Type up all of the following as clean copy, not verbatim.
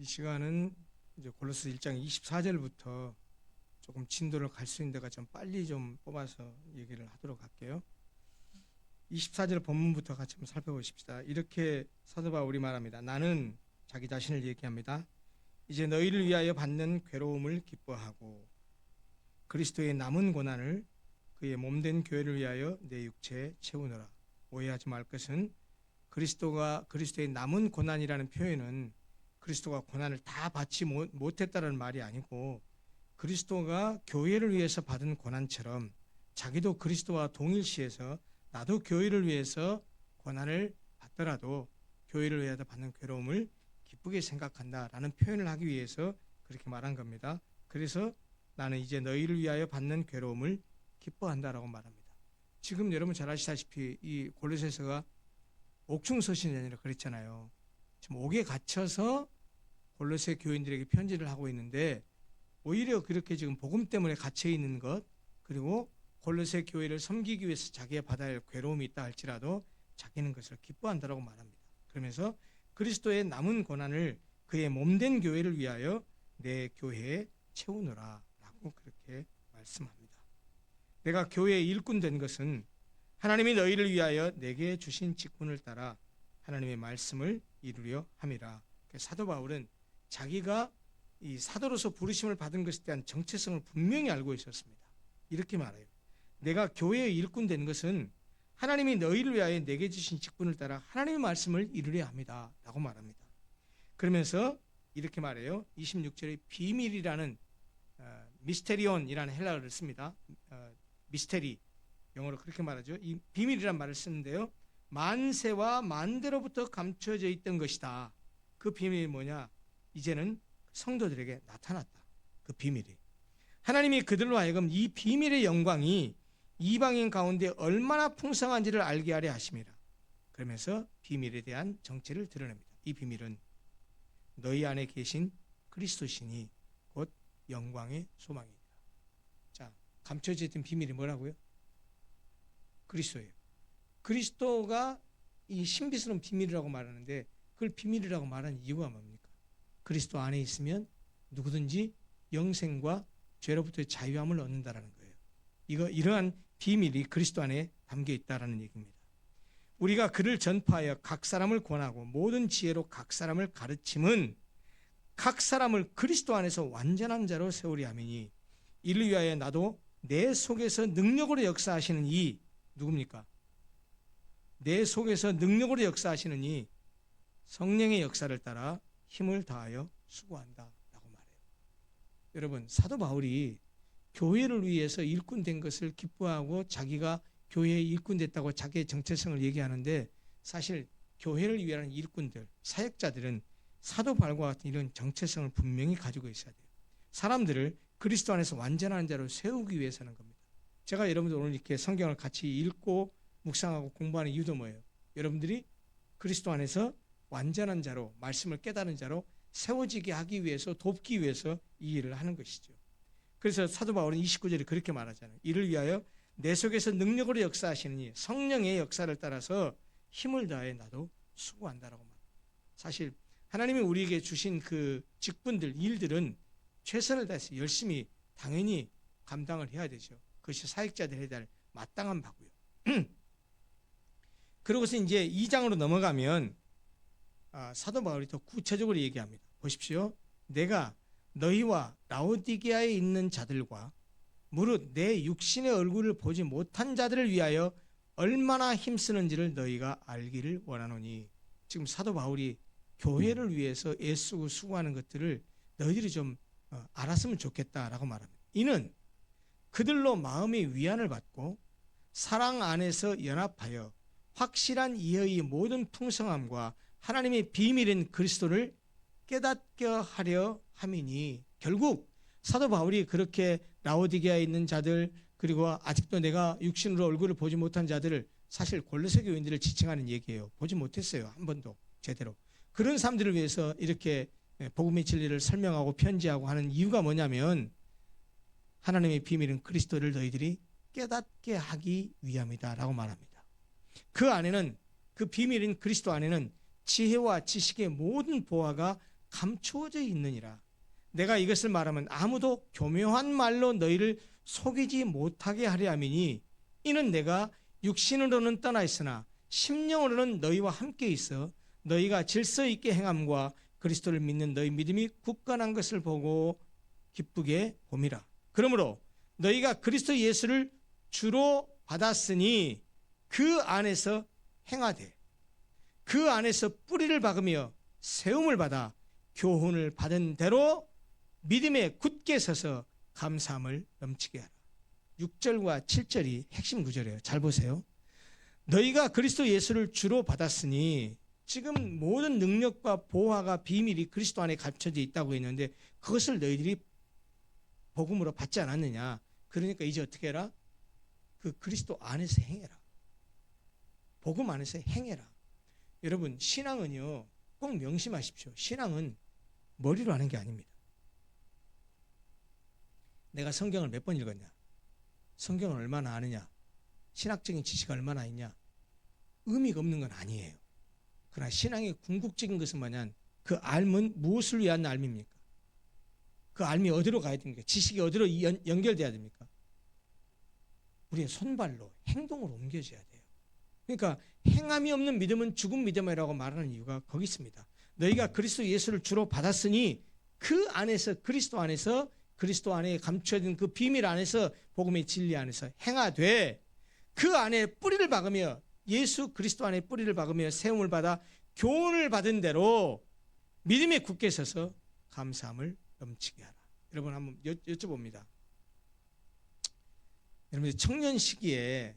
이 시간은 이제 골로새 1장 24절부터 조금 진도를 갈 수 있는 데가 좀 빨리 좀 뽑아서 얘기를 하도록 할게요. 24절 본문부터 같이 한번 살펴보십시다. 이렇게 사도 바울이 말합니다. 나는 자기 자신을 얘기합니다. 이제 너희를 위하여 받는 괴로움을 기뻐하고 그리스도의 남은 고난을 그의 몸된 교회를 위하여 내 육체에 채우노라. 오해하지 말 것은 그리스도의 남은 고난이라는 표현은 그리스도가 고난을 다 받지 못했다는 말이 아니고 그리스도가 교회를 위해서 받은 고난처럼 자기도 그리스도와 동일시해서 나도 교회를 위해서 고난을 받더라도 교회를 위해서 받는 괴로움을 기쁘게 생각한다라는 표현을 하기 위해서 그렇게 말한 겁니다. 그래서 나는 이제 너희를 위하여 받는 괴로움을 기뻐한다라고 말합니다. 지금 여러분 잘 아시다시피 이 골로새서가 옥중서신이 아니라 그랬잖아요. 지금 옥에 갇혀서 골로새 교인들에게 편지를 하고 있는데 오히려 그렇게 지금 복음 때문에 갇혀 있는 것 그리고 골로새 교회를 섬기기 위해서 자기가 받아야 할 괴로움이 있다 할지라도 자기는 그것을 기뻐한다라고 말합니다. 그러면서 그리스도의 남은 고난을 그의 몸된 교회를 위하여 내 교회에 채우노라 라고 그렇게 말씀합니다. 내가 교회의 일꾼 된 것은 하나님이 너희를 위하여 내게 주신 직분을 따라 하나님의 말씀을 이루려 함이라. 사도 바울은 자기가 이 사도로서 부르심을 받은 것에 대한 정체성을 분명히 알고 있었습니다. 이렇게 말해요. 내가 교회의 일꾼 된 것은 하나님이 너희를 위하여 내게 주신 직분을 따라 하나님의 말씀을 이루려 합니다 라고 말합니다. 그러면서 이렇게 말해요. 26절에 비밀이라는 미스테리온이라는 헬라어를 씁니다. 미스테리 영어로 그렇게 말하죠. 이 비밀이란 말을 쓰는데요. 만세와 만대로부터 감춰져 있던 것이다. 그 비밀이 뭐냐? 이제는 성도들에게 나타났다. 그 비밀이. 하나님이 그들로 하여금 이 비밀의 영광이 이방인 가운데 얼마나 풍성한지를 알게 하려 하심이라. 그러면서 비밀에 대한 정체를 드러냅니다. 이 비밀은 너희 안에 계신 그리스도시니 곧 영광의 소망이니라. 자, 감춰져 있던 비밀이 뭐라고요? 그리스도예요. 그리스도가 이 신비스러운 비밀이라고 말하는데 그걸 비밀이라고 말하는 이유가 뭡니까? 그리스도 안에 있으면 누구든지 영생과 죄로부터의 자유함을 얻는다라는 거예요. 이러한 비밀이 그리스도 안에 담겨 있다라는 얘기입니다. 우리가 그를 전파하여 각 사람을 권하고 모든 지혜로 각 사람을 가르침은 각 사람을 그리스도 안에서 완전한 자로 세우려 함이니 이를 위하여 나도 내 속에서 능력으로 역사하시는 이 누굽니까? 내 속에서 능력으로 역사하시는 이 성령의 역사를 따라 힘을 다하여 수고한다 라고 말해요. 여러분 사도 바울이 교회를 위해서 일꾼 된 것을 기뻐하고 자기가 교회의 일꾼 됐다고 자기의 정체성을 얘기하는데 사실 교회를 위한 일꾼들, 사역자들은 사도 바울과 같은 이런 정체성을 분명히 가지고 있어야 돼요. 사람들을 그리스도 안에서 완전한 자로 세우기 위해서는 겁니다. 제가 여러분들 오늘 이렇게 성경을 같이 읽고 묵상하고 공부하는 이유도 뭐예요? 여러분들이 그리스도 안에서 완전한 자로 말씀을 깨달은 자로 세워지게 하기 위해서 돕기 위해서 이 일을 하는 것이죠. 그래서 사도 바울은 29절에 그렇게 말하잖아요. 이를 위하여 내 속에서 능력으로 역사하시느니 성령의 역사를 따라서 힘을 다해 나도 수고한다라고 말합니다. 사실 하나님이 우리에게 주신 그 직분들, 일들은 최선을 다해서 열심히 당연히 감당을 해야 되죠. 그것이 사역자들이 해야 할 마땅한 바고요. 그러고서 이제 2장으로 넘어가면 사도 바울이 더 구체적으로 얘기합니다. 보십시오. 내가 너희와 라오디게아에 있는 자들과 무릇 내 육신의 얼굴을 보지 못한 자들을 위하여 얼마나 힘쓰는지를 너희가 알기를 원하노니. 지금 사도 바울이 교회를 위해서 애쓰고 수고하는 것들을 너희들이 좀 알았으면 좋겠다라고 말합니다. 이는 그들로 마음의 위안을 받고 사랑 안에서 연합하여 확실한 이해의 모든 풍성함과 하나님의 비밀인 그리스도를 깨닫게 하려 함이니. 결국 사도 바울이 그렇게 라오디게아에 있는 자들 그리고 아직도 내가 육신으로 얼굴을 보지 못한 자들을 사실 골로새 교인들을 지칭하는 얘기예요. 보지 못했어요. 한 번도 제대로. 그런 사람들을 위해서 이렇게 복음의 진리를 설명하고 편지하고 하는 이유가 뭐냐면 하나님의 비밀은 그리스도를 너희들이 깨닫게 하기 위함이다 라고 말합니다. 그 안에는 그 비밀인 그리스도 안에는 지혜와 지식의 모든 보화가 감추어져 있느니라. 내가 이것을 말하면 아무도 교묘한 말로 너희를 속이지 못하게 하려 함이니 이는 내가 육신으로는 떠나 있으나 심령으로는 너희와 함께 있어 너희가 질서 있게 행함과 그리스도를 믿는 너희 믿음이 굳건한 것을 보고 기쁘게 봄이라. 그러므로 너희가 그리스도 예수를 주로 받았으니 그 안에서 행하되 그 안에서 뿌리를 박으며 세움을 받아 교훈을 받은 대로 믿음에 굳게 서서 감사함을 넘치게 하라. 6절과 7절이 핵심 구절이에요. 잘 보세요. 너희가 그리스도 예수를 주로 받았으니 지금 모든 능력과 보화가 비밀이 그리스도 안에 감춰져 있다고 했는데 그것을 너희들이 복음으로 받지 않았느냐. 그러니까 이제 어떻게 해라? 그 그리스도 안에서 행해라. 복음 안에서 행해라. 여러분, 신앙은요, 꼭 명심하십시오. 신앙은 머리로 하는 게 아닙니다. 내가 성경을 몇 번 읽었냐? 성경을 얼마나 아느냐? 신학적인 지식이 얼마나 있냐? 의미가 없는 건 아니에요. 그러나 신앙의 궁극적인 것은 뭐냐? 그 알면 무엇을 위한 알입니까? 그 알미 어디로 가야 됩니까? 지식이 어디로 연결돼야 됩니까? 우리의 손발로 행동으로 옮겨져야 돼요. 그러니까 행함이 없는 믿음은 죽은 믿음이라고 말하는 이유가 거기 있습니다. 너희가 그리스도 예수를 주로 받았으니 그 안에서 그리스도 안에 감춰진 그 비밀 안에서 복음의 진리 안에서 행하되 그 안에 뿌리를 박으며 예수 그리스도 안에 뿌리를 박으며 세움을 받아 교훈을 받은 대로 믿음에 굳게 서서 감사함을 넘치게 하라. 여러분 한번 여쭤봅니다. 여러분 청년 시기에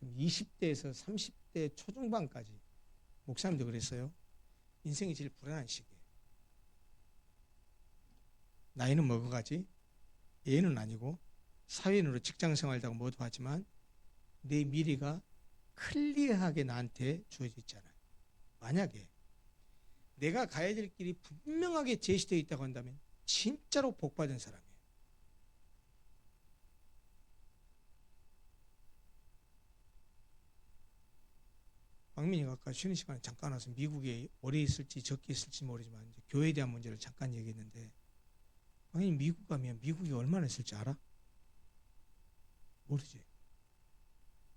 20대에서 30대 초중반까지 목사님도 그랬어요. 인생이 제일 불안한 시기예요. 나이는 먹어가지 예는 아니고 사회인으로 직장생활도 하고 모두 하지만 내 미래가 클리어하게 나한테 주어져 있잖아요. 만약에 내가 가야 될 길이 분명하게 제시되어 있다고 한다면 진짜로 복받은 사람이에요. 박민이가 아까 쉬는 시간에 잠깐 와서 미국에 오래 있을지 적게 있을지 모르지만 이제 교회에 대한 문제를 잠깐 얘기했는데 박민이 미국 가면 미국이 얼마나 있을지 알아? 모르지.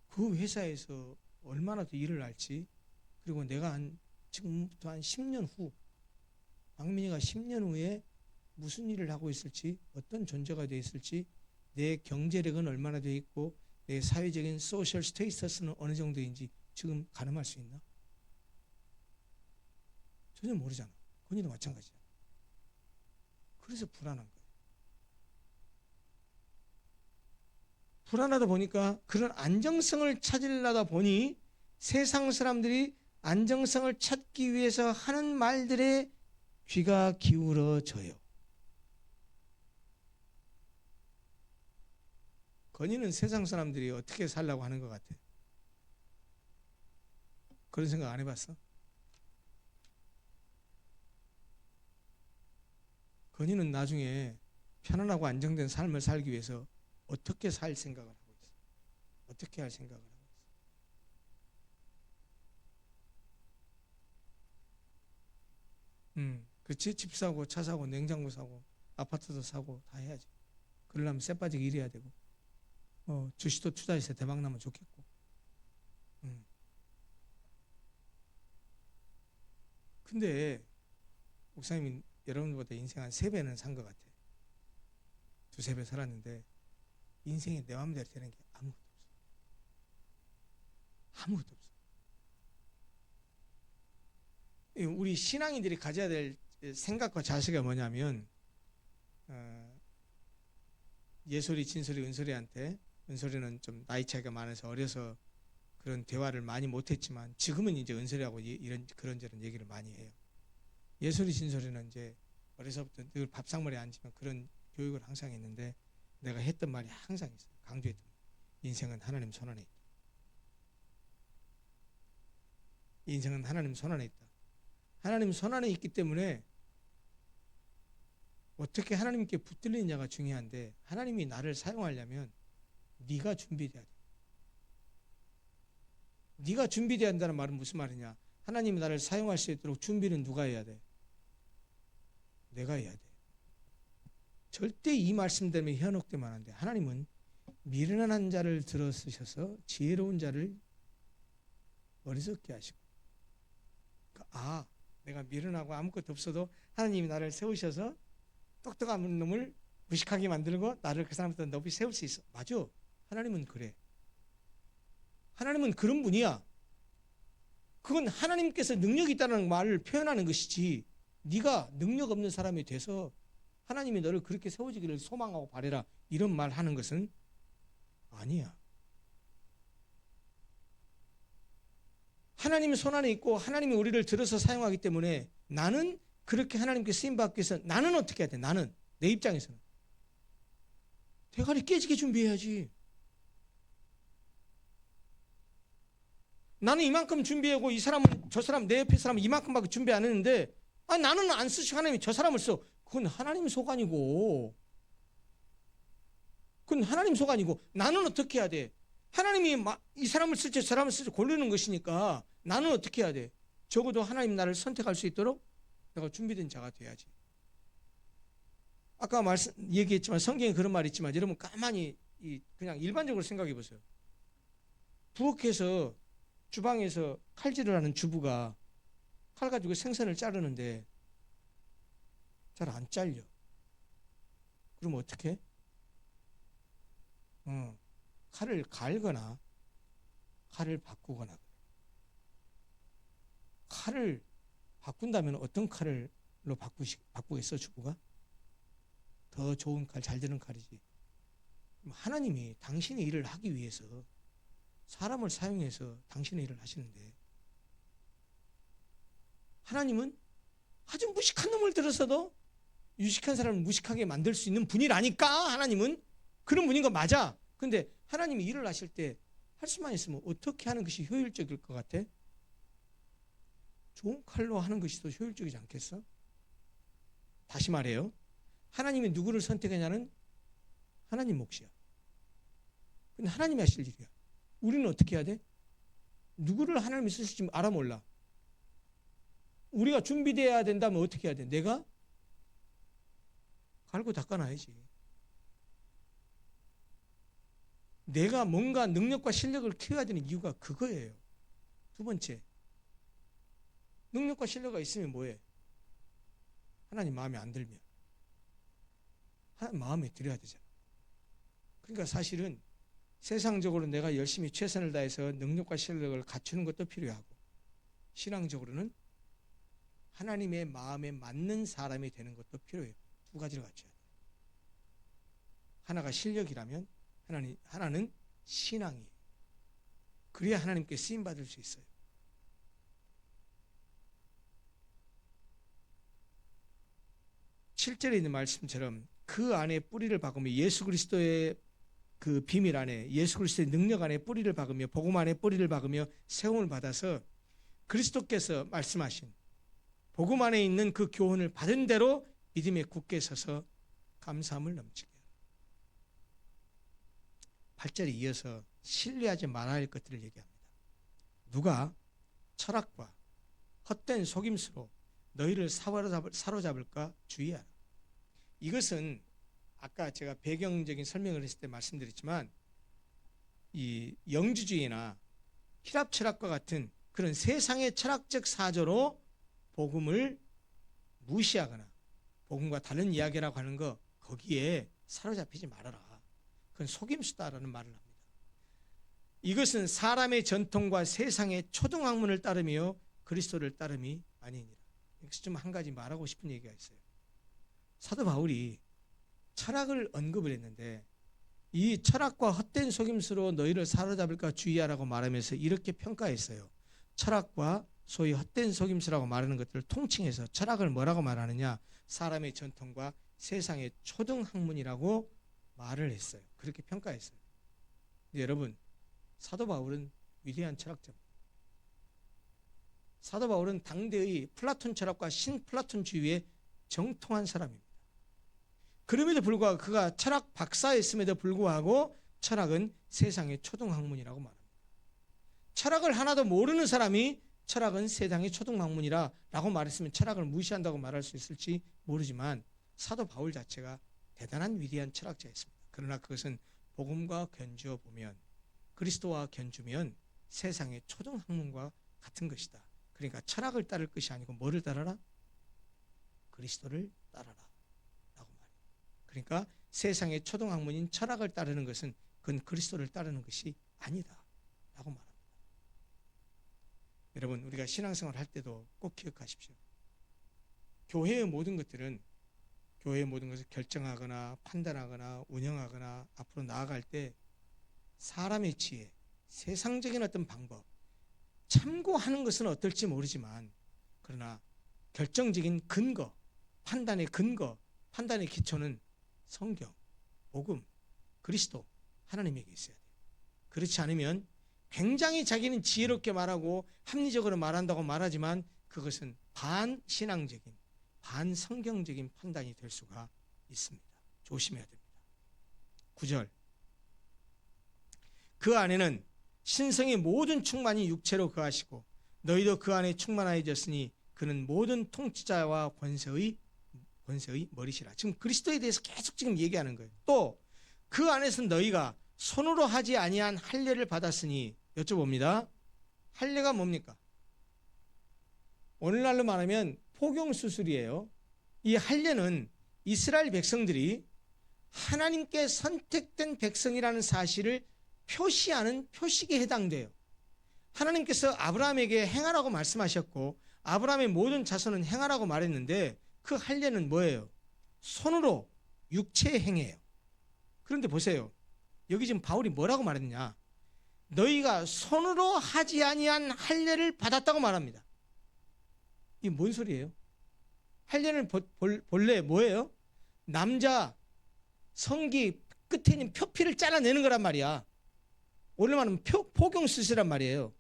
그 회사에서 얼마나 더 일을 할지 그리고 내가 지금부터 한 10년 후 박민이가 10년 후에 무슨 일을 하고 있을지 어떤 존재가 되어 있을지 내 경제력은 얼마나 되어 있고 내 사회적인 소셜 스테이터스는 어느 정도인지 지금 가늠할 수 있나? 전혀 모르잖아. 본인도 마찬가지야. 그래서 불안한 거예요. 불안하다 보니까 그런 안정성을 찾으려다 보니 세상 사람들이 안정성을 찾기 위해서 하는 말들에 귀가 기울어져요. 건이는 세상 사람들이 어떻게 살라고 하는 것 같아? 그런 생각 안 해봤어? 건이는 나중에 편안하고 안정된 삶을 살기 위해서 어떻게 살 생각을 하고 있어? 어떻게 할 생각을 하고 있어? 그렇지? 집 사고 차 사고 냉장고 사고 아파트도 사고 다 해야지. 그러려면 쇠 빠지게 일해야 되고 주식도 투자해서 대박 나면 좋겠고. 근데 목사님이 여러분보다 인생 한 3배는 산 것 같아. 2-3배 살았는데 인생이 내 마음대로 되는 게 아무것도 없어. 아무것도 없어. 우리 신앙인들이 가져야 될 생각과 자세가 뭐냐면 예솔이, 진솔이, 은솔이한테 은솔이는 좀 나이 차이가 많아서 어려서 그런 대화를 많이 못했지만 지금은 이제 은솔이하고 그런저런 얘기를 많이 해요. 예솔이, 진솔이는 이제 어려서부터 늘 밥상머리에 앉으면 그런 교육을 항상 했는데 내가 했던 말이 항상 있어요. 강조했던 말. 인생은 하나님 손 안에 있다. 인생은 하나님 손 안에 있다. 하나님 손 안에 있기 때문에 어떻게 하나님께 붙들리느냐가 중요한데 하나님이 나를 사용하려면 네가 준비돼야 돼. 네가 준비돼야 한다는 말은 무슨 말이냐? 하나님이 나를 사용할 수 있도록 준비는 누가 해야 돼? 내가 해야 돼. 절대 이 말씀대로 현혹되면 안 돼. 하나님은 미련한 자를 들어쓰셔서 지혜로운 자를 어리석게 하시고, 내가 미련하고 아무것도 없어도 하나님이 나를 세우셔서 똑똑한 놈을 무식하게 만들고 나를 그 사람보다 높이 세울 수 있어. 맞아. 하나님은 그래. 하나님은 그런 분이야. 그건 하나님께서 능력이 있다는 말을 표현하는 것이지, 네가 능력 없는 사람이 돼서 하나님이 너를 그렇게 세워지기를 소망하고 바래라 이런 말 하는 것은 아니야. 하나님의 손안에 있고 하나님이 우리를 들어서 사용하기 때문에 나는 그렇게 하나님께 쓰임받기 위해서 나는 어떻게 해야 돼? 나는 내 입장에서는 대가리 깨지게 준비해야지. 나는 이만큼 준비하고 이 사람은 저 사람 내 옆에 사람은 이만큼밖에 준비 안 했는데 나는 안 쓰시고 하나님이 저 사람을 써. 그건 하나님 소관이고 나는 어떻게 해야 돼? 하나님이 이 사람을 쓸지 저 사람을 쓸지 고르는 것이니까 나는 어떻게 해야 돼? 적어도 하나님 나를 선택할 수 있도록 내가 준비된 자가 돼야지. 아까 얘기했지만 성경에 그런 말이 있지만 여러분 가만히 그냥 일반적으로 생각해 보세요. 부엌에서 주방에서 칼질을 하는 주부가 칼 가지고 생선을 자르는데 잘 안 잘려. 그럼 어떻게? 칼을 갈거나 칼을 바꾸거나. 칼을 바꾼다면 어떤 칼로 바꾸겠어 주부가? 더 좋은 칼, 잘 되는 칼이지. 하나님이 당신의 일을 하기 위해서 사람을 사용해서 당신의 일을 하시는데, 하나님은 아주 무식한 놈을 들어서도 유식한 사람을 무식하게 만들 수 있는 분이라니까. 하나님은 그런 분인 거 맞아. 근데 하나님이 일을 하실 때 할 수만 있으면 어떻게 하는 것이 효율적일 것 같아? 좋은 칼로 하는 것이 더 효율적이지 않겠어? 다시 말해요. 하나님이 누구를 선택하냐는 하나님 몫이야. 근데 하나님이 하실 일이야. 우리는 어떻게 해야 돼? 누구를 하나님이 쓰실지 알아 몰라. 우리가 준비되어야 된다면 어떻게 해야 돼? 내가 갈고 닦아놔야지. 내가 뭔가 능력과 실력을 키워야 되는 이유가 그거예요. 두 번째, 능력과 실력이 있으면 뭐해? 하나님 마음에 안 들면 하나님 마음에 들어야 되잖아. 그러니까 사실은 세상적으로 내가 열심히 최선을 다해서 능력과 실력을 갖추는 것도 필요하고, 신앙적으로는 하나님의 마음에 맞는 사람이 되는 것도 필요해요. 두 가지를 갖춰야 돼요. 하나가 실력이라면 하나는 신앙이에요. 그래야 하나님께 쓰임받을 수 있어요. (7절에) 있는 말씀처럼 그 안에 뿌리를 박으며 예수 그리스도의 그 비밀 안에, 예수 그리스도의 능력 안에 뿌리를 박으며 복음 안에 뿌리를 박으며 세움을 받아서 그리스도께서 말씀하신 복음 안에 있는 그 교훈을 받은 대로 믿음에 굳게 서서 감사함을 넘치게 하라. 8절에 이어서 신뢰하지 말아야 할 것들을 얘기합니다. 누가 철학과 헛된 속임수로 너희를 사로잡을까 주의하라. 이것은 아까 제가 배경적인 설명을 했을 때 말씀드렸지만, 이 영주주의나 히랍 철학과 같은 그런 세상의 철학적 사조로 복음을 무시하거나 복음과 다른 이야기라고 하는 거, 거기에 사로잡히지 말아라. 그건 속임수다라는 말을 합니다. 이것은 사람의 전통과 세상의 초등학문을 따르며 그리스도를 따름이 아니니라. 여기서 좀 한 가지 말하고 싶은 얘기가 있어요. 사도 바울이 철학을 언급을 했는데, 이 철학과 헛된 속임수로 너희를 사로잡을까 주의하라고 말하면서 이렇게 평가했어요. 철학과 소위 헛된 속임수라고 말하는 것들을 통칭해서 철학을 뭐라고 말하느냐? 사람의 전통과 세상의 초등학문이라고 말을 했어요. 그렇게 평가했어요. 근데 여러분, 사도 바울은 위대한 철학자입니다. 사도 바울은 당대의 플라톤 철학과 신플라톤주의에 정통한 사람입니다. 그럼에도 불구하고 그가 철학 박사였음에도 불구하고 철학은 세상의 초등학문이라고 말합니다. 철학을 하나도 모르는 사람이 철학은 세상의 초등학문이라 라고 말했으면 철학을 무시한다고 말할 수 있을지 모르지만 사도 바울 자체가 대단한 위대한 철학자였습니다. 그러나 그것은 복음과 견주어 보면, 그리스도와 견주면 세상의 초등학문과 같은 것이다. 그러니까 철학을 따를 것이 아니고 뭐를 따라라? 그리스도를 따라라 라고 말해요. 그러니까 세상의 초등학문인 철학을 따르는 것은 그건 그리스도를 따르는 것이 아니다 라고 말합니다. 여러분, 우리가 신앙생활 할 때도 꼭 기억하십시오. 교회의 모든 것을 결정하거나 판단하거나 운영하거나 앞으로 나아갈 때 사람의 지혜, 세상적인 어떤 방법 참고하는 것은 어떨지 모르지만, 그러나 결정적인 근거, 판단의 근거, 판단의 기초는 성경, 복음, 그리스도, 하나님에게 있어야 돼요. 그렇지 않으면 굉장히 자기는 지혜롭게 말하고 합리적으로 말한다고 말하지만 그것은 반신앙적인, 반성경적인 판단이 될 수가 있습니다. 조심해야 됩니다. 9절, 그 안에는 신성의 모든 충만이 육체로 거하시고 너희도 그 안에 충만하여졌으니 그는 모든 통치자와 권세의 머리시라. 지금 그리스도에 대해서 계속 지금 얘기하는 거예요. 또 그 안에서 너희가 손으로 하지 아니한 할례를 받았으니, 여쭤봅니다. 할례가 뭡니까? 오늘날로 말하면 포경수술이에요. 이 할례는 이스라엘 백성들이 하나님께 선택된 백성이라는 사실을 표시하는 표식에 해당돼요. 하나님께서 아브라함에게 행하라고 말씀하셨고 아브라함의 모든 자손은 행하라고 말했는데 그 할례는 뭐예요? 손으로 육체에 행해요. 그런데 보세요. 여기 지금 바울이 뭐라고 말했냐? 너희가 손으로 하지 아니한 할례를 받았다고 말합니다. 이게 뭔 소리예요? 할례는 본래 뭐예요? 남자 성기 끝에 있는 표피를 잘라내는 거란 말이야. 오늘 말하면 포경수술이란 말이에요.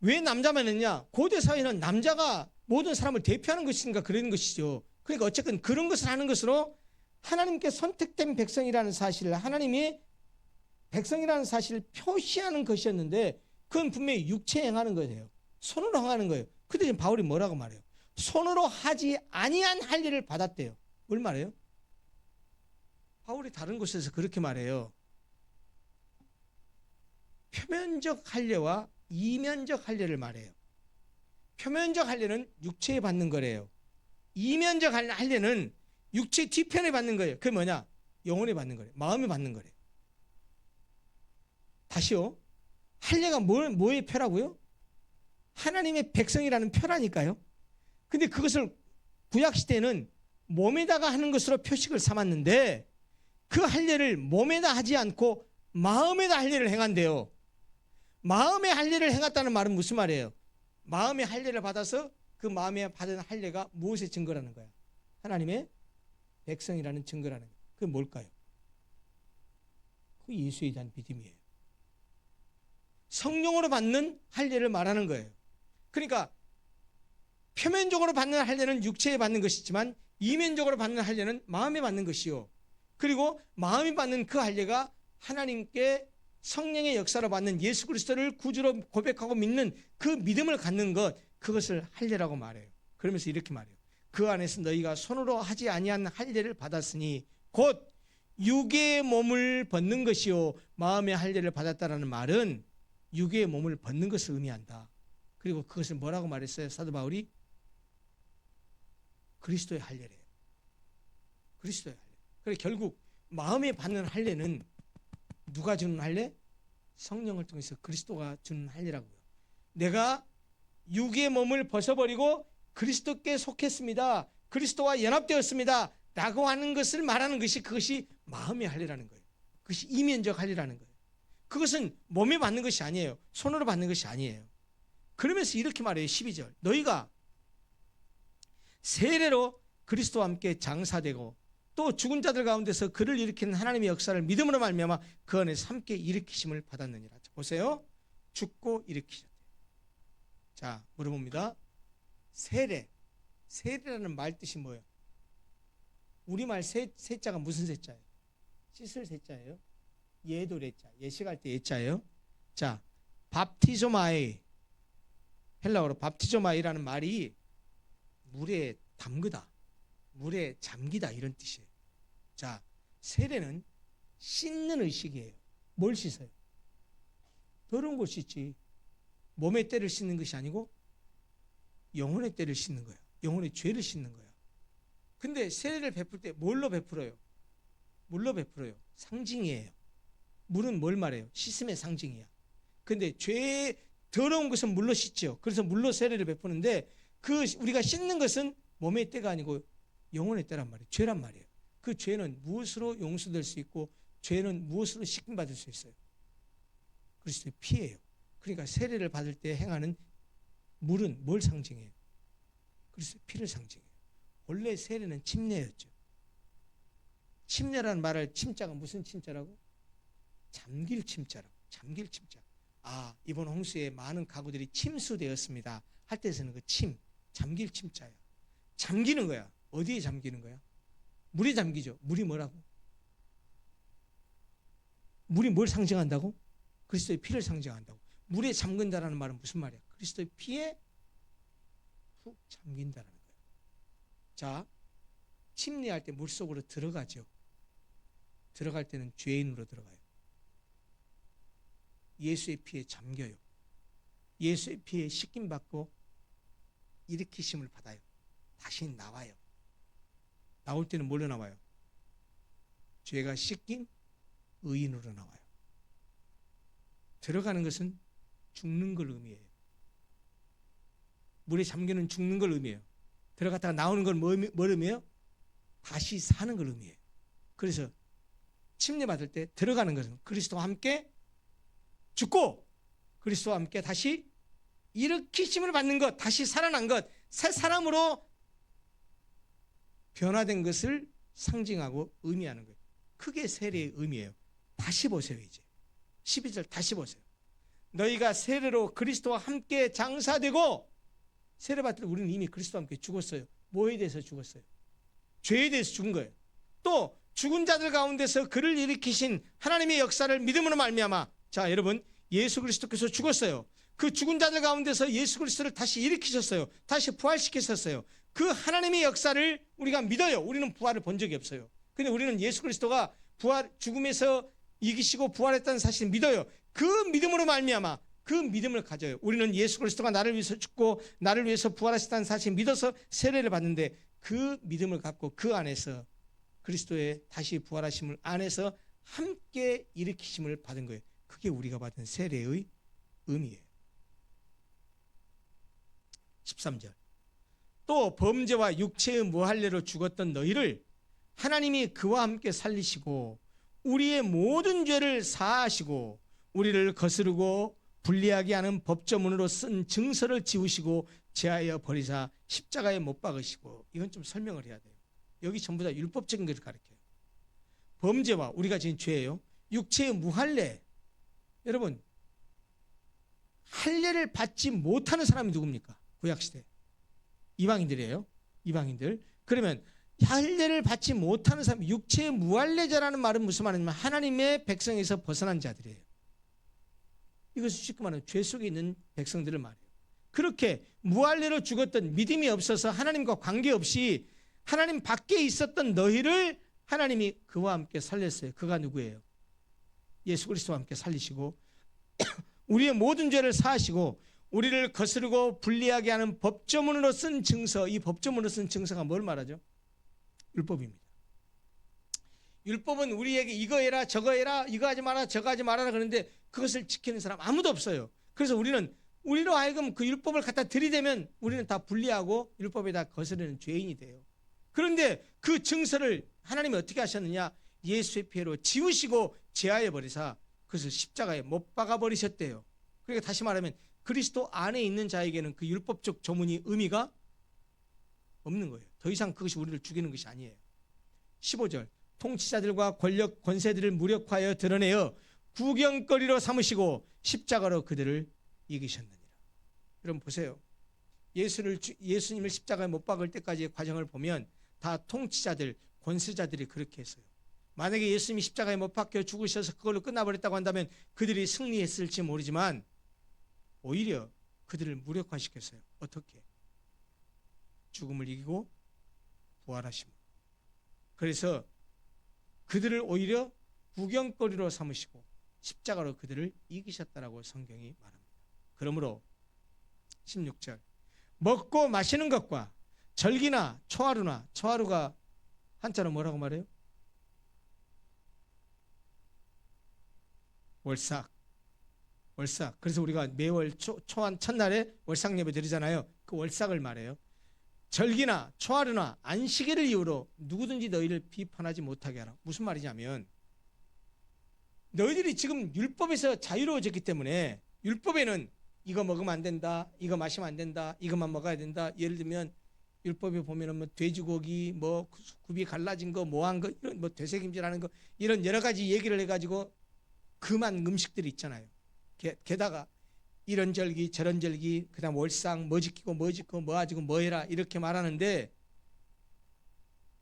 왜 남자만 했냐? 고대 사회는 남자가 모든 사람을 대표하는 것인가 그런 것이죠. 그러니까 어쨌든 그런 것을 하는 것으로 하나님께 선택된 백성이라는 사실을, 하나님이 백성이라는 사실을 표시하는 것이었는데 그건 분명히 육체에 행하는 거예요. 손으로 행하는 거예요. 근데 지금 바울이 뭐라고 말해요? 손으로 하지 아니한 할례를 받았대요. 뭘 말해요? 바울이 다른 곳에서 그렇게 말해요. 표면적 할례와 이면적 할례를 말해요. 표면적 할례는 육체에 받는 거래요. 이면적 할례는 육체 뒤편에 받는 거예요. 그게 뭐냐? 영혼에 받는 거래요. 마음에 받는 거래요. 다시요. 할례가 뭐의 표라고요? 하나님의 백성이라는 표라니까요. 근데 그것을 구약시대는 몸에다가 하는 것으로 표식을 삼았는데 그 할례를 몸에다 하지 않고 마음에다 할례를 행한대요. 마음의 할례를 행했다는 말은 무슨 말이에요? 마음의 할례를 받아서 그 마음에 받은 할례가 무엇의 증거라는 거야? 하나님의 백성이라는 증거라는 거야. 그게 뭘까요? 그 예수에 대한 믿음이에요. 성령으로 받는 할례를 말하는 거예요. 그러니까 표면적으로 받는 할례는 육체에 받는 것이지만 이면적으로 받는 할례는 마음에 받는 것이요. 그리고 마음이 받는 그 할례가 하나님께 성령의 역사로 받는 예수 그리스도를 구주로 고백하고 믿는 그 믿음을 갖는 것, 그것을 할례라고 말해요. 그러면서 이렇게 말해요. 그 안에서 너희가 손으로 하지 아니한 할례를 받았으니 곧 육의 몸을 벗는 것이요 마음의 할례를 받았다라는 말은 육의 몸을 벗는 것을 의미한다. 그리고 그것을 뭐라고 말했어요? 사도 바울이 그리스도의 할례래요. 그리스도의 할례. 그래서 결국 마음에 받는 할례는 누가 주는 할례? 성령을 통해서 그리스도가 주는 할례라고요. 내가 육의 몸을 벗어버리고 그리스도께 속했습니다. 그리스도와 연합되었습니다. 라고 하는 것을 말하는 것이, 그것이 마음의 할례라는 거예요. 그것이 이면적 할례라는 거예요. 그것은 몸에 받는 것이 아니에요. 손으로 받는 것이 아니에요. 그러면서 이렇게 말해요. 12절. 너희가 세례로 그리스도와 함께 장사되고 또 죽은 자들 가운데서 그를 일으키는 하나님의 역사를 믿음으로 말미암아 그 안에서 함께 일으키심을 받았느니라. 보세요. 죽고 일으키셨대요. 자, 물어봅니다. 세례라는 말 뜻이 뭐예요? 우리말 세자가 무슨 세자예요? 씻을 세자예요? 예도래자, 예식할 때 예자예요. 자, 밥티조마에 헬라어로 밥티조마이라는 말이 물에 담그다, 물에 잠기다 이런 뜻이에요. 자, 세례는 씻는 의식이에요. 뭘 씻어요? 더러운 걸 씻지. 몸의 때를 씻는 것이 아니고 영혼의 때를 씻는 거야. 영혼의 죄를 씻는 거야. 근데 세례를 베풀 때 뭘로 베풀어요? 물로 베풀어요. 상징이에요. 물은 뭘 말해요? 씻음의 상징이야. 근데 죄 더러운 것은 물로 씻죠. 그래서 물로 세례를 베푸는데 그 우리가 씻는 것은 몸의 때가 아니고 영혼의 때란 말이에요. 죄란 말이에요. 그 죄는 무엇으로 용서될 수 있고 죄는 무엇으로 씻김받을 수 있어요? 그리스도의 피예요. 그러니까 세례를 받을 때 행하는 물은 뭘 상징해요? 그리스도의 피를 상징해요. 원래 세례는 침례였죠. 침례라는 말을 침자가 무슨 침자라고? 잠길 침자라고. 잠길 침자. 아, 이번 홍수에 많은 가구들이 침수되었습니다 할 때에서는 그 침, 잠길 침자야. 잠기는 거야. 어디에 잠기는 거야? 물에 잠기죠. 물이 뭐라고? 물이 뭘 상징한다고? 그리스도의 피를 상징한다고. 물에 잠근다라는 말은 무슨 말이야? 그리스도의 피에 푹 잠긴다라는 거예요. 자, 침례할 때 물속으로 들어가죠. 들어갈 때는 죄인으로 들어가요. 예수의 피에 잠겨요. 예수의 피에 씻김받고 일으키심을 받아요. 다시 나와요. 나올 때는 뭘로 나와요? 죄가 씻긴 의인으로 나와요. 들어가는 것은 죽는 걸 의미해요. 물에 잠기는 죽는 걸 의미해요. 들어갔다가 나오는 건 뭘 의미해요? 다시 사는 걸 의미해요. 그래서 침례 받을 때 들어가는 것은 그리스도와 함께 죽고 그리스도와 함께 다시 일으키심을 받는 것, 다시 살아난 것, 새 사람으로 변화된 것을 상징하고 의미하는 거예요. 크게 세례의 의미예요. 다시 보세요. 이제 12절 다시 보세요. 너희가 세례로 그리스도와 함께 장사되고, 세례 받을 때 우리는 이미 그리스도와 함께 죽었어요. 뭐에 대해서 죽었어요? 죄에 대해서 죽은 거예요. 또 죽은 자들 가운데서 그를 일으키신 하나님의 역사를 믿음으로 말미암아, 자 여러분, 예수 그리스도께서 죽었어요. 그 죽은 자들 가운데서 예수 그리스도를 다시 일으키셨어요. 다시 부활시키셨어요. 그 하나님의 역사를 우리가 믿어요. 우리는 부활을 본 적이 없어요. 근데 우리는 예수 그리스도가 죽음에서 이기시고 부활했다는 사실을 믿어요. 그 믿음으로 말미암아 그 믿음을 가져요. 우리는 예수 그리스도가 나를 위해서 죽고 나를 위해서 부활하셨다는 사실을 믿어서 세례를 받는데, 그 믿음을 갖고 그 안에서 그리스도의 다시 부활하심을 안에서 함께 일으키심을 받은 거예요. 그게 우리가 받은 세례의 의미예요. 13절. 또 범죄와 육체의 무할례로 죽었던 너희를 하나님이 그와 함께 살리시고 우리의 모든 죄를 사하시고 우리를 거스르고 불리하게 하는 법조문으로 쓴 증서를 지우시고 제하여 버리사 십자가에 못 박으시고. 이건 좀 설명을 해야 돼요. 여기 전부 다 율법적인 것을 가르쳐요. 범죄와 우리가 지은 죄예요. 육체의 무할례. 여러분, 할례를 받지 못하는 사람이 누굽니까? 구약시대 이방인들이에요. 이방인들. 그러면 할례를 받지 못하는 사람, 육체의 무할례자라는 말은 무슨 말이냐면 하나님의 백성에서 벗어난 자들이에요. 이것을 쉽게 말하면 죄 속에 있는 백성들을 말해요. 그렇게 무할례로 죽었던, 믿음이 없어서 하나님과 관계없이 하나님 밖에 있었던 너희를 하나님이 그와 함께 살렸어요. 그가 누구예요? 예수 그리스도와 함께 살리시고 우리의 모든 죄를 사하시고 우리를 거스르고 불리하게 하는 법조문으로 쓴 증서. 이 법조문으로 쓴 증서가 뭘 말하죠? 율법입니다. 율법은 우리에게 이거 해라 저거 해라, 이거 하지 마라 저거 하지 말아라 그러는데 그것을 지키는 사람 아무도 없어요. 그래서 우리로 하여금 그 율법을 갖다 들이대면 우리는 다 불리하고 율법에 다 거스르는 죄인이 돼요. 그런데 그 증서를 하나님이 어떻게 하셨느냐? 예수의 피로 지우시고 제하여 버리사 그것을 십자가에 못 박아 버리셨대요. 그러니까 다시 말하면 그리스도 안에 있는 자에게는 그 율법적 조문이 의미가 없는 거예요. 더 이상 그것이 우리를 죽이는 것이 아니에요. 15절. 통치자들과 권력 권세들을 무력화하여 드러내어 구경거리로 삼으시고 십자가로 그들을 이기셨느니라. 여러분 보세요. 예수님을 십자가에 못 박을 때까지의 과정을 보면 다 통치자들, 권세자들이 그렇게 했어요. 만약에 예수님이 십자가에 못 박혀 죽으셔서 그걸로 끝나버렸다고 한다면 그들이 승리했을지 모르지만 오히려 그들을 무력화시켰어요. 어떻게? 죽음을 이기고 부활하심으로. 그래서 그들을 오히려 구경거리로 삼으시고 십자가로 그들을 이기셨다라고 성경이 말합니다. 그러므로 16절 먹고 마시는 것과 절기나 초하루나, 초하루가 한자로 뭐라고 말해요? 월삭. 월삭. 그래서 우리가 매월 초한 첫날에 월삭 예배 드리잖아요. 그 월삭을 말해요. 절기나 초하루나 안식일을 이유로 누구든지 너희를 비판하지 못하게 하라. 무슨 말이냐면 너희들이 지금 율법에서 자유로워졌기 때문에, 율법에는 이거 먹으면 안 된다, 이거 마시면 안 된다, 이것만 먹어야 된다. 예를 들면 율법에 보면은 뭐 돼지고기, 뭐 굽이 갈라진 거, 뭐한 거, 이런 뭐 되새김질하는 거, 이런 여러 가지 얘기를 해가지고 그만 음식들이 있잖아요. 게다가 이런 절기 저런 절기, 그다음 월상 뭐 지키고 뭐 지키고 뭐 가지고 뭐 해라 이렇게 말하는데,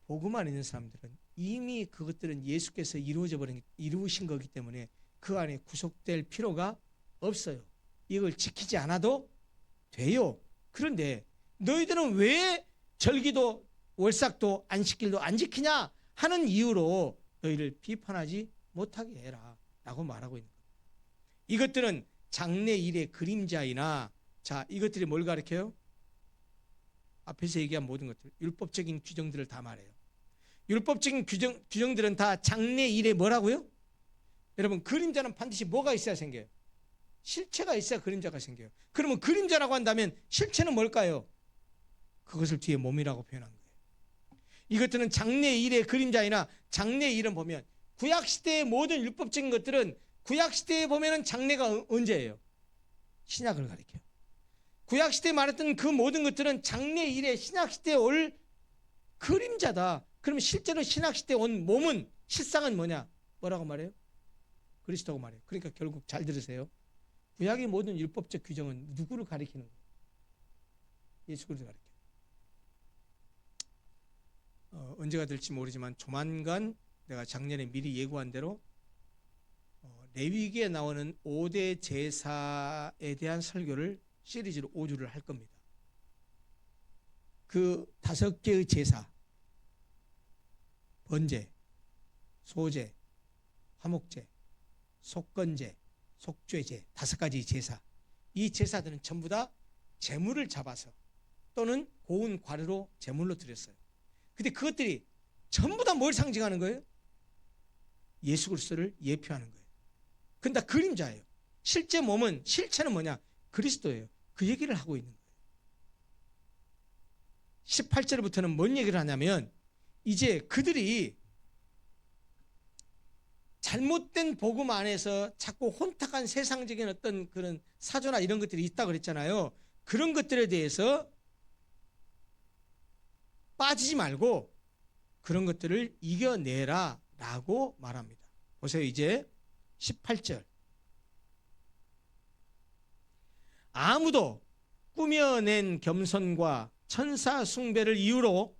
복음 안에 있는 사람들은 이미 그것들은 예수께서 이루신 거기 때문에 그 안에 구속될 필요가 없어요. 이걸 지키지 않아도 돼요. 그런데 너희들은 왜 절기도 월삭도 안식일도 안 지키냐 하는 이유로 너희를 비판하지 못하게 해라 라고 말하고 있는 거예요. 이것들은 장래일의 그림자이나, 자, 이것들이 뭘 가르쳐요? 앞에서 얘기한 모든 것들, 율법적인 규정들을 다 말해요. 율법적인 규정들은 다 장래일에 뭐라고요? 여러분, 그림자는 반드시 뭐가 있어야 생겨요? 실체가 있어야 그림자가 생겨요. 그러면 그림자라고 한다면 실체는 뭘까요? 그것을 뒤에 몸이라고 표현한 거예요. 이것들은 장래일의 그림자이나, 장래일은 보면 구약시대의 모든 율법적인 것들은 구약시대에 보면은 장래가 언제예요? 신약을 가리켜요. 구약시대에 말했던 그 모든 것들은 장래일에 신약시대에 올 그림자다. 그러면 실제로 신약시대에 온 몸은, 실상은 뭐냐? 뭐라고 말해요? 그리스도고 말해요. 그러니까 결국 잘 들으세요. 구약의 모든 율법적 규정은 누구를 가리키는 거예요? 예수 그리스도를 가리켜요. 언제가 될지 모르지만 조만간 내가 작년에 미리 예고한 대로 레위기에 나오는 5대 제사에 대한 설교를 시리즈로 5주를 할 겁니다. 그 5개의 제사, 번제, 소제, 화목제, 속건제, 속죄제, 5가지 제사. 이 제사들은 전부 다 제물을 잡아서 또는 고운 과류로 제물로 드렸어요. 근데 그것들이 전부 다 뭘 상징하는 거예요? 예수 그리스도를 예표하는 거예요. 그건 다 그림자예요. 실제 몸은, 실체는 뭐냐? 그리스도예요. 그 얘기를 하고 있는 거예요. 18절부터는 뭔 얘기를 하냐면, 이제 그들이 잘못된 복음 안에서 자꾸 혼탁한 세상적인 어떤 그런 사조나 이런 것들이 있다고 그랬잖아요. 그런 것들에 대해서 빠지지 말고 그런 것들을 이겨내라 라고 말합니다. 보세요. 이제 18절. 아무도 꾸며낸 겸손과 천사 숭배를 이유로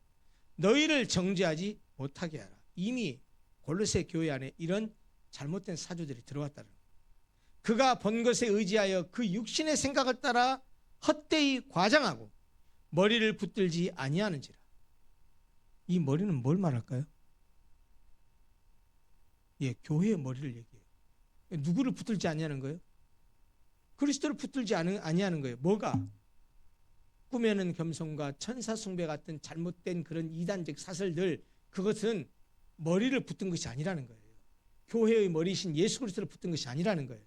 너희를 정죄하지 못하게 하라. 이미 골로새 교회 안에 이런 잘못된 사조들이 들어왔다는 거예요. 그가 본 것에 의지하여 그 육신의 생각을 따라 헛되이 과장하고 머리를 붙들지 아니하는지라. 이 머리는 뭘 말할까요? 예, 교회의 머리를 얘기해요. 누구를 붙들지 아니하는 거예요? 그리스도를 붙들지 아니하는 거예요. 뭐가? 꾸며낸 겸손과 천사 숭배 같은 잘못된 그런 이단적 사설들, 그것은 머리를 붙든 것이 아니라는 거예요. 교회의 머리이신 예수 그리스도를 붙든 것이 아니라는 거예요.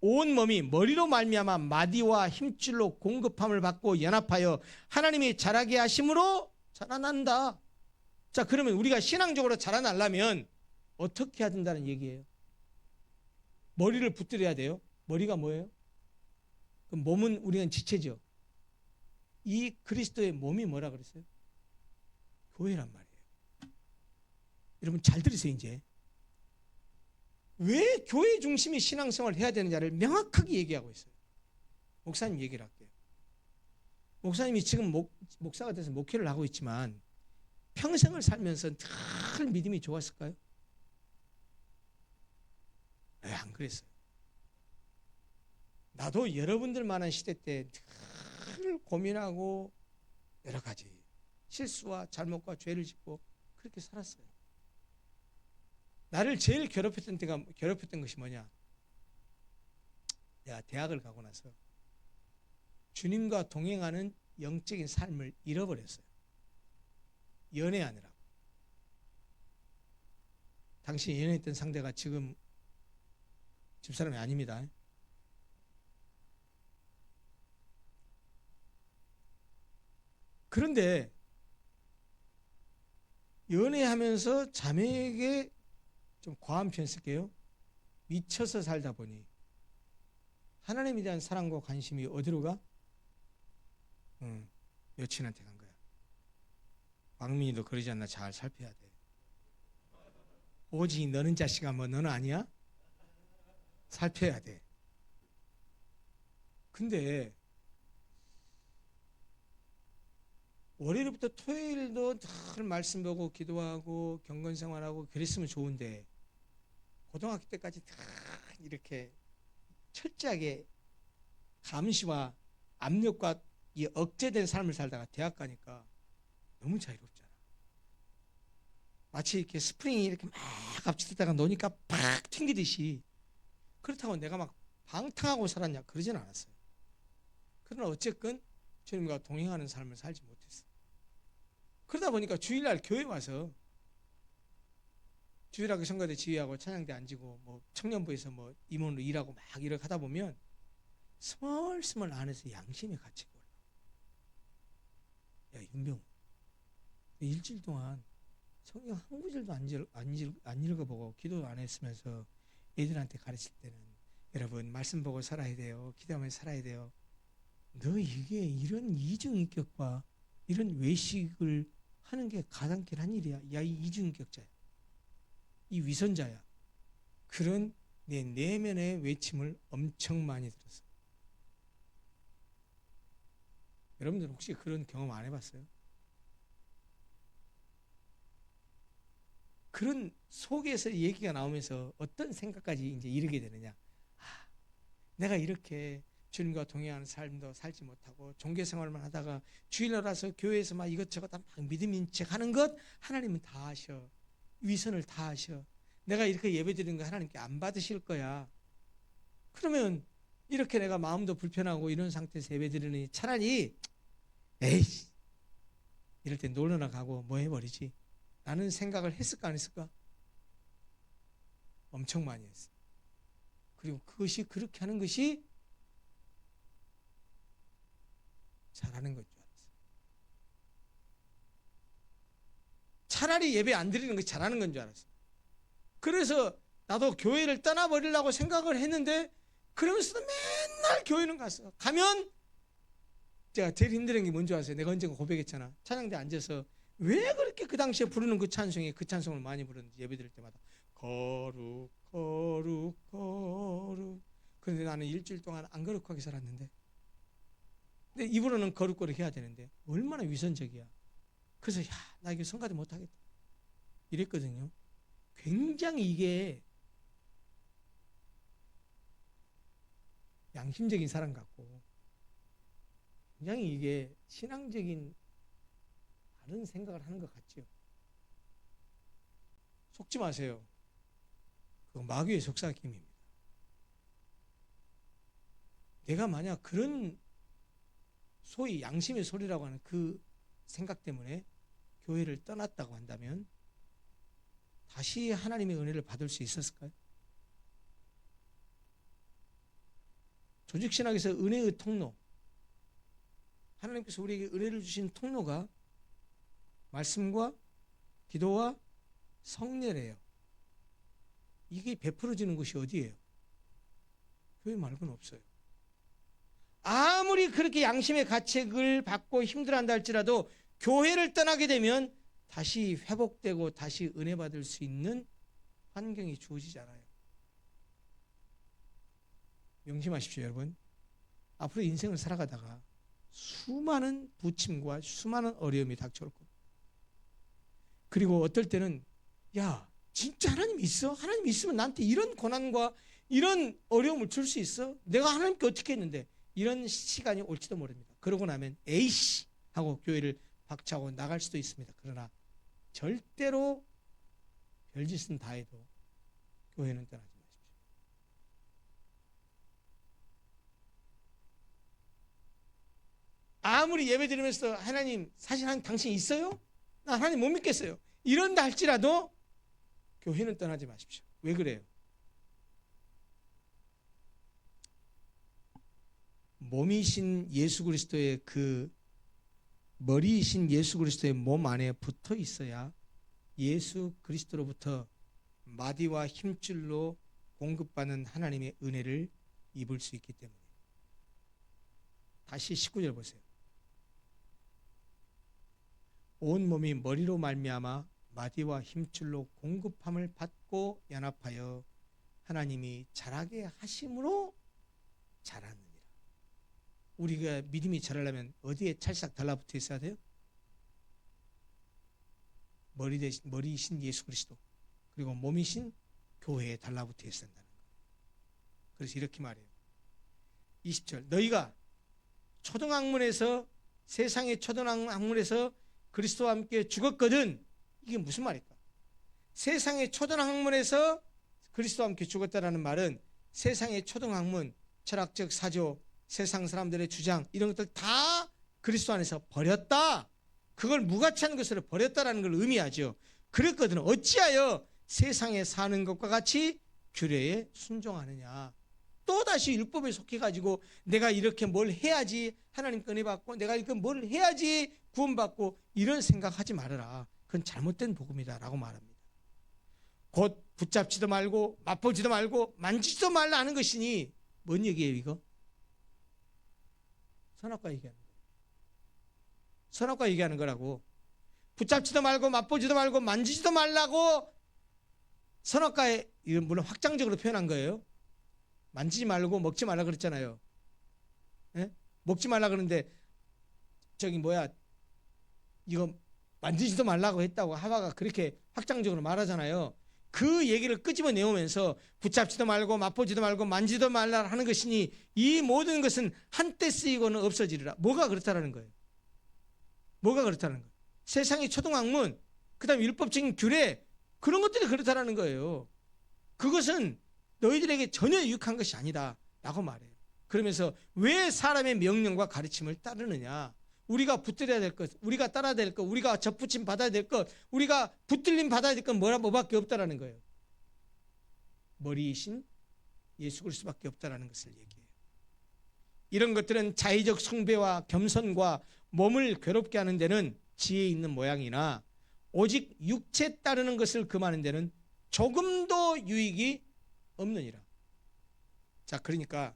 온 몸이 머리로 말미암아 마디와 힘줄로 공급함을 받고 연합하여 하나님이 자라게 하심으로 자라난다. 자, 그러면 우리가 신앙적으로 자라나려면 어떻게 해야 된다는 얘기예요? 머리를 붙들어야 돼요. 머리가 뭐예요? 그 몸은 우리는 지체죠. 이 그리스도의 몸이 뭐라 그랬어요? 교회란 말이에요. 여러분 잘 들으세요. 이제 왜 교회 중심의 신앙생활을 해야 되느냐를 명확하게 얘기하고 있어요. 목사님 얘기를 할게요. 목사님이 지금 목사가 돼서 목회를 하고 있지만 평생을 살면서 늘 믿음이 좋았을까요? 안 그랬어요. 나도 여러분들만한 시대 때 늘 고민하고 여러 가지 실수와 잘못과 죄를 짓고 그렇게 살았어요. 나를 제일 괴롭혔던 것이 뭐냐? 내가 대학을 가고 나서 주님과 동행하는 영적인 삶을 잃어버렸어요. 연애하느라고. 당신이 연애했던 상대가 지금 집사람이 아닙니다. 그런데 연애하면서 자매에게 좀 과한 표현 쓸게요. 미쳐서 살다 보니 하나님에 대한 사랑과 관심이 어디로 가? 여친한테 간 거야. 광민이도 그러지 않나 잘 살펴야 돼. 오직 너는 자식아 뭐 너는 아니야? 살펴야 돼. 근데 월요일부터 토요일도 늘 말씀 보고 기도하고 경건 생활하고 그랬으면 좋은데 고등학교 때까지 다 이렇게 철저하게 감시와 압력과 이 억제된 삶을 살다가 대학 가니까 너무 자유롭잖아. 마치 이렇게 스프링이 이렇게 막 압축됐다가 노니까 팍 튕기듯이. 그렇다고 내가 막 방탕하고 살았냐 그러진 않았어요. 그러나 어쨌건 주님과 동행하는 삶을 살지 못했어요. 그러다 보니까 주일날 교회 와서 주일학교 성가대 지휘하고 찬양대 앉고 뭐 청년부에서 뭐 임원으로 일하고 막 이렇게 하다 보면 스멀스멀 안에서 양심의 가치가 올라. 야 윤병, 일주일 동안 성경 한 구절도 안 읽어보고 기도도 안 했으면서 애들한테 가르칠 때는 여러분 말씀 보고 살아야 돼요. 기도하면서 살아야 돼요. 너 이게 이런 이중인격과 이런 외식을 하는 게 가당키는 한 일이야. 야, 이 이중인격자야. 이 위선자야. 그런 내 내면의 외침을 엄청 많이 들었어요. 여러분들 혹시 그런 경험 안 해봤어요? 그런 속에서 얘기가 나오면서 어떤 생각까지 이제 이르게 되느냐. 내가 이렇게 주님과 동행하는 삶도 살지 못하고 종교 생활만 하다가 주일날 와서 교회에서 막 이것저것 다 막 믿음인 척 하는 것 하나님은 다 아셔. 위선을 다 아셔. 내가 이렇게 예배 드리는 거 하나님께 안 받으실 거야. 그러면 이렇게 내가 마음도 불편하고 이런 상태에서 예배 드리니 차라리 에이씨 이럴 때 놀러나 가고 뭐 해버리지 라는 생각을 했을까 안 했을까? 엄청 많이 했어. 그리고 그것이 그렇게 하는 것이 잘하는 건 줄 알았어요. 차라리 예배 안 드리는 것이 잘하는 건 줄 알았어요. 그래서 나도 교회를 떠나버리려고 생각을 했는데 그러면서도 맨날 교회는 갔어. 가면 제가 제일 힘든 게 뭔지 아세요? 내가 언젠가 고백했잖아. 찬양대 앉아서 왜 그렇게 그 당시에 부르는 그 찬송에 그 찬송을 많이 부르는지 예배 드릴 때마다 거룩 거룩 거룩. 그런데 나는 일주일 동안 안 거룩하게 살았는데 근데 입으로는 거룩거룩 해야 되는데 얼마나 위선적이야. 그래서 나 이거 성가대 못하겠다 이랬거든요. 굉장히 이게 양심적인 사람 같고 굉장히 이게 신앙적인 다른 생각을 하는 것 같죠. 속지 마세요. 그거 마귀의 속삭임입니다. 내가 만약 그런 소위 양심의 소리라고 하는 그 생각 때문에 교회를 떠났다고 한다면 다시 하나님의 은혜를 받을 수 있었을까요? 조직신학에서 은혜의 통로, 하나님께서 우리에게 은혜를 주신 통로가 말씀과 기도와 성례래요. 이게 베풀어지는 것이 어디예요? 교회 말고는 없어요. 아무리 그렇게 양심의 가책을 받고 힘들어한다 할지라도 교회를 떠나게 되면 다시 회복되고 다시 은혜 받을 수 있는 환경이 주어지잖아요. 명심하십시오, 여러분. 앞으로 인생을 살아가다가 수많은 부침과 수많은 어려움이 닥쳐올 겁니다. 그리고 어떨 때는 야, 진짜 하나님 있어? 하나님 있으면 나한테 이런 고난과 이런 어려움을 줄 수 있어? 내가 하나님께 어떻게 했는데? 이런 시간이 올지도 모릅니다. 그러고 나면 에이씨 하고 교회를 박차고 나갈 수도 있습니다. 그러나 절대로 별짓은 다 해도 교회는 떠나지 마십시오. 아무리 예배 드리면서 하나님 사실 당신 있어요? 나 하나님 못 믿겠어요. 이런다 할지라도 교회는 떠나지 마십시오. 왜 그래요? 몸이신 예수 그리스도의 그 머리이신 예수 그리스도의 몸 안에 붙어 있어야 예수 그리스도로부터 마디와 힘줄로 공급받는 하나님의 은혜를 입을 수 있기 때문에. 다시 19절 보세요. 온 몸이 머리로 말미암아 마디와 힘줄로 공급함을 받고 연합하여 하나님이 자라게 하심으로 자라느니라. 우리가 믿음이 자라려면 어디에 찰싹 달라붙어 있어야 돼요? 머리이신 예수 그리스도 그리고 몸이신 교회에 달라붙어 있어야 한다는 거예요. 그래서 이렇게 말해요. 20절 너희가 초등학문에서 세상의 초등학문에서 그리스도와 함께 죽었거든. 이게 무슨 말일까? 세상의 초등학문에서 그리스도와 함께 죽었다라는 말은 세상의 초등학문, 철학적 사조, 세상 사람들의 주장 이런 것들 다 그리스도 안에서 버렸다. 그걸 무가치한 것으로 버렸다라는 걸 의미하죠. 그랬거든. 어찌하여 세상에 사는 것과 같이 규례에 순종하느냐. 또다시 율법에 속해가지고 내가 이렇게 뭘 해야지 하나님께 은혜 받고 내가 이렇게 뭘 해야지 구원받고 이런 생각하지 말아라. 그건 잘못된 복음이다 라고 말합니다. 곧 붙잡지도 말고 맛보지도 말고 만지지도 말라 하는 것이니 뭔 얘기예요 이거? 선악과 얘기하는 거예요. 선악과 얘기하는 거라고. 붙잡지도 말고 맛보지도 말고 만지지도 말라고 선악과에 이건 물론 확장적으로 표현한 거예요. 만지지 말고 먹지 말라 그랬잖아요. 예? 먹지 말라 그러는데 이거 만지지도 말라고 했다고 하와가 그렇게 확장적으로 말하잖아요. 그 얘기를 끄집어 내오면서 붙잡지도 말고 맛보지도 말고 만지도 말라 하는 것이니 이 모든 것은 한때 쓰이고는 없어지리라. 뭐가 그렇다라는 거예요? 뭐가 그렇다는 거예요? 세상의 초등학문, 그 다음에 율법적인 규례 그런 것들이 그렇다라는 거예요. 그것은 너희들에게 전혀 유익한 것이 아니다 라고 말해요. 그러면서 왜 사람의 명령과 가르침을 따르느냐. 우리가 붙들어야 될 것, 우리가 따라야 될 것, 우리가 접붙임 받아야 될 것, 우리가 붙들림 받아야 될 건 뭐밖에 없다라는 거예요. 머리이신 예수 그리스도밖에 없다라는 것을 얘기해요. 이런 것들은 자의적 숭배와 겸손과 몸을 괴롭게 하는 데는 지혜 있는 모양이나 오직 육체 따르는 것을 금하는 데는 조금도 유익이 없느니라. 자, 그러니까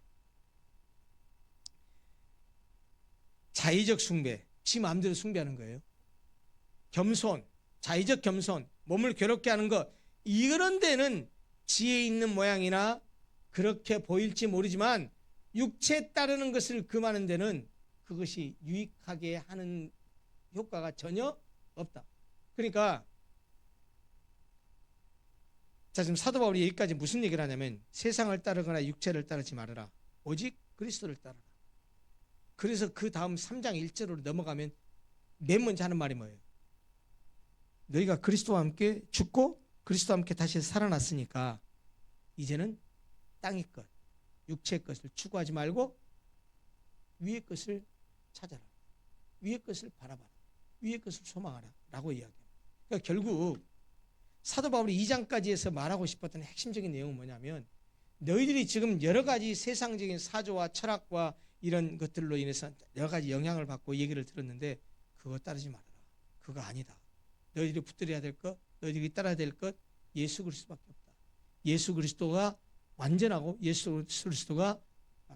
자의적 숭배, 지 마음대로 숭배하는 거예요. 겸손, 자의적 겸손, 몸을 괴롭게 하는 것 이런 데는 지혜 있는 모양이나 그렇게 보일지 모르지만 육체 따르는 것을 금하는 데는 그것이 유익하게 하는 효과가 전혀 없다. 그러니까 자, 지금 사도 바울이 여기까지 무슨 얘기를 하냐면 세상을 따르거나 육체를 따르지 말아라. 오직 그리스도를 따르라. 그래서 그 다음 3장 1절로 넘어가면 맨 먼저 하는 말이 뭐예요? 너희가 그리스도와 함께 죽고 그리스도와 함께 다시 살아났으니까 이제는 땅의 것, 육체의 것을 추구하지 말고 위의 것을 찾아라. 위의 것을 바라봐라. 위의 것을 소망하라 라고 이야기합니다. 그러니까 결국 사도 바울이 2장까지 해서 말하고 싶었던 핵심적인 내용은 뭐냐면 너희들이 지금 여러 가지 세상적인 사조와 철학과 이런 것들로 인해서 여러 가지 영향을 받고 얘기를 들었는데 그거 따르지 말아라. 그거 아니다. 너희들이 붙들어야 될 것, 너희들이 따라야 될 것 예수 그리스도밖에 없다. 예수 그리스도가 완전하고 예수 그리스도가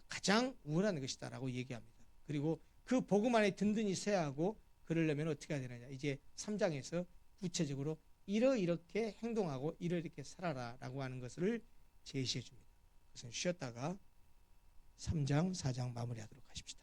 가장 우월한 것이다 라고 얘기합니다. 그리고 그 복음 안에 든든히 서야 하고 그러려면 어떻게 해야 되느냐. 이제 3장에서 구체적으로 이렇게 행동하고 이렇게 살아라 라고 하는 것을 제시해 줍니다. 그래서 쉬었다가 3장, 4장 마무리하도록 하십시다.